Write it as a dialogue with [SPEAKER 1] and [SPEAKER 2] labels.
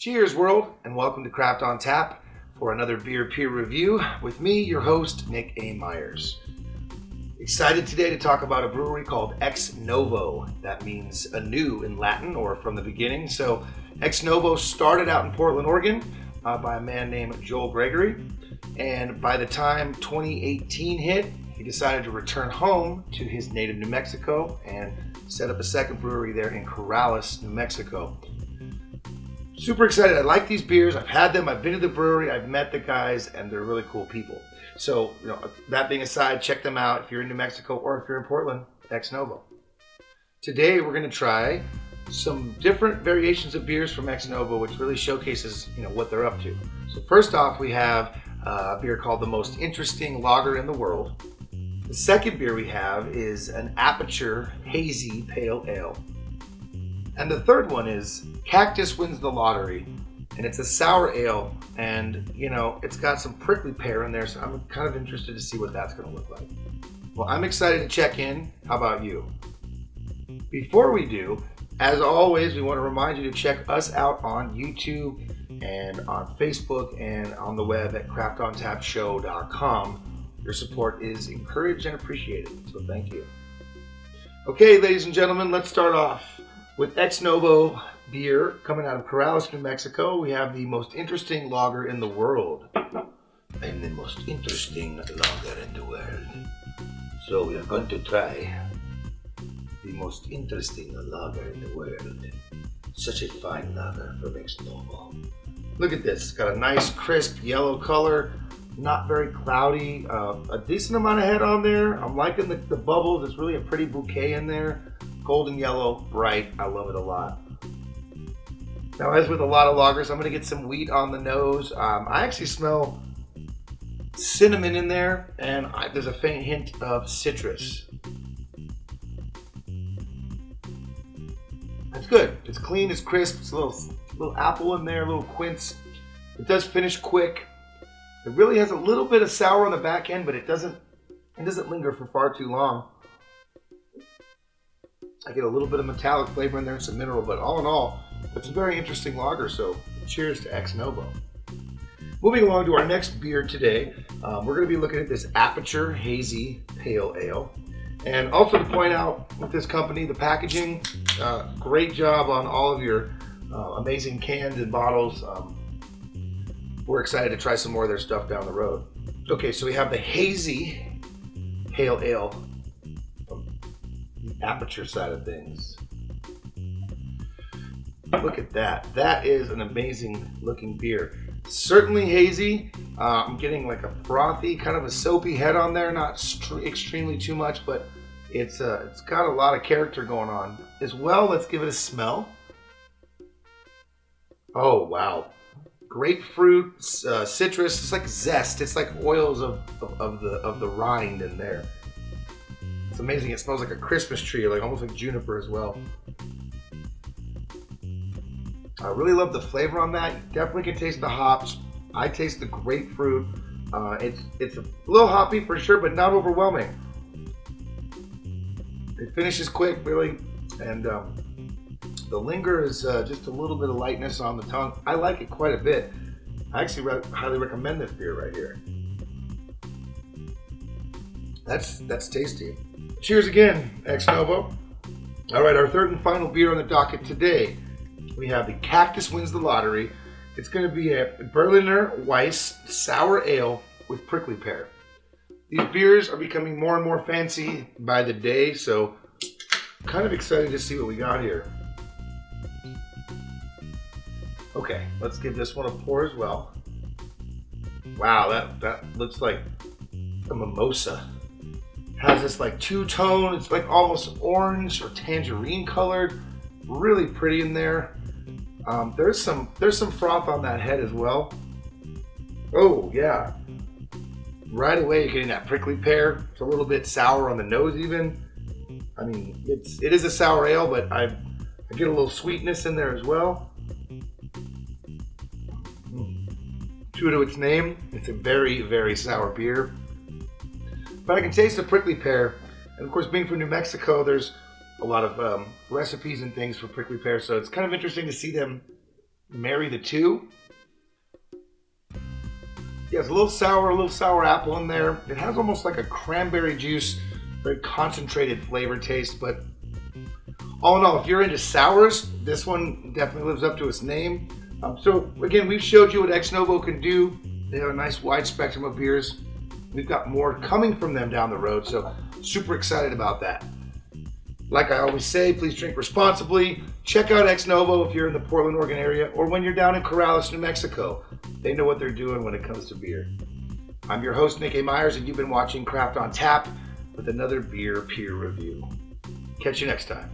[SPEAKER 1] Cheers, world, and welcome to Craft on Tap for another beer peer review with me, your host, Nick A. Myers. Excited today to talk about a brewery called Ex Novo. That means anew in Latin, or from the beginning. So Ex Novo started out in Portland, Oregon by a man named Joel Gregory. And by the time 2018 hit, he decided to return home to his native New Mexico and set up a second brewery there in Corrales, New Mexico. Super excited. I like these beers. I've had them. I've been to the brewery. I've met the guys, and they're really cool people. So, that being aside, check them out if you're in New Mexico or if you're in Portland, Ex Novo. Today, we're going to try some different variations of beers from Ex Novo, which really showcases, what they're up to. So first off, we have a beer called the Most Interesting Lager in the World. The second beer we have is an Aperture Hazy Pale Ale. And the third one is Cactus Wins the Lottery, and it's a sour ale, and it's got some prickly pear in there, so I'm kind of interested to see what that's going to look like. Well, I'm excited to check in. How about you? Before we do, as always, we want to remind you to check us out on YouTube and on Facebook and on the web at craftontapshow.com. Your support is encouraged and appreciated, so thank you. Okay, ladies and gentlemen, let's start off with Ex Novo beer coming out of Corrales, New Mexico. We have the Most Interesting Lager in the World. I'm the most interesting lager in the world. So we are going to try the Most Interesting Lager in the World. Such a fine lager from Ex Novo. Look at this. It's got a nice crisp yellow color. Not very cloudy. A decent amount of head on there. I'm liking the bubbles. It's really a pretty bouquet in there. Golden yellow, bright. I love it a lot. Now, as with a lot of lagers, I'm going to get some wheat on the nose. I actually smell cinnamon in there, and there's a faint hint of citrus. That's good. It's clean, it's crisp. It's a little apple in there, a little quince. It does finish quick. It really has a little bit of sour on the back end, but it doesn't linger for far too long. I get a little bit of metallic flavor in there and some mineral, but all in all, it's a very interesting lager, so cheers to Ex Novo. Moving along to our next beer today, we're going to be looking at this Aperture Hazy Pale Ale. And also to point out with this company, the packaging, great job on all of your amazing cans and bottles. We're excited to try some more of their stuff down the road. Okay, so we have the Hazy Pale Ale from the Aperture side of things. Look at that. That is an amazing looking beer. Certainly hazy. I'm getting like a frothy, kind of a soapy head on there. Not extremely too much, but it's got a lot of character going on. As well, let's give it a smell. Oh, wow. Grapefruit, citrus. It's like zest. It's like oils of the rind in there. It's amazing. It smells like a Christmas tree, like almost like juniper as well. I really love the flavor on that. You definitely can taste the hops. I taste the grapefruit. It's a little hoppy for sure, but not overwhelming. It finishes quick, really, and the linger is just a little bit of lightness on the tongue. I like it quite a bit. I actually highly recommend this beer right here. That's tasty. Cheers again, Ex Novo. All right, our third and final beer on the docket today. We have the Cactus Wins the Lottery. It's going to be a Berliner Weisse sour ale with prickly pear. These beers are becoming more and more fancy by the day, so kind of excited to see what we got here. Okay, let's give this one a pour as well. Wow, that looks like a mimosa. Has this like two-tone, it's like almost orange or tangerine colored. Really pretty in there. There's some froth on that head as well. Oh yeah. Right away you're getting that prickly pear. It's a little bit sour on the nose even. I mean, it is a sour ale, but I get a little sweetness in there as well. True to its name, it's a very, very sour beer. But I can taste the prickly pear. And of course, being from New Mexico, there's a lot of recipes and things for prickly pear, so it's kind of interesting to see them marry the two. Yeah, it's a little sour apple in there. It has almost like a cranberry juice, very concentrated flavor taste, but all in all, if you're into sours, this one definitely lives up to its name. So again, we've showed you what Ex Novo can do. They have a nice wide spectrum of beers. We've got more coming from them down the road, so super excited about that. Like I always say, please drink responsibly. Check out Ex Novo if you're in the Portland, Oregon area, or when you're down in Corrales, New Mexico. They know what they're doing when it comes to beer. I'm your host, Nick A. Myers, and you've been watching Craft on Tap with another beer peer review. Catch you next time.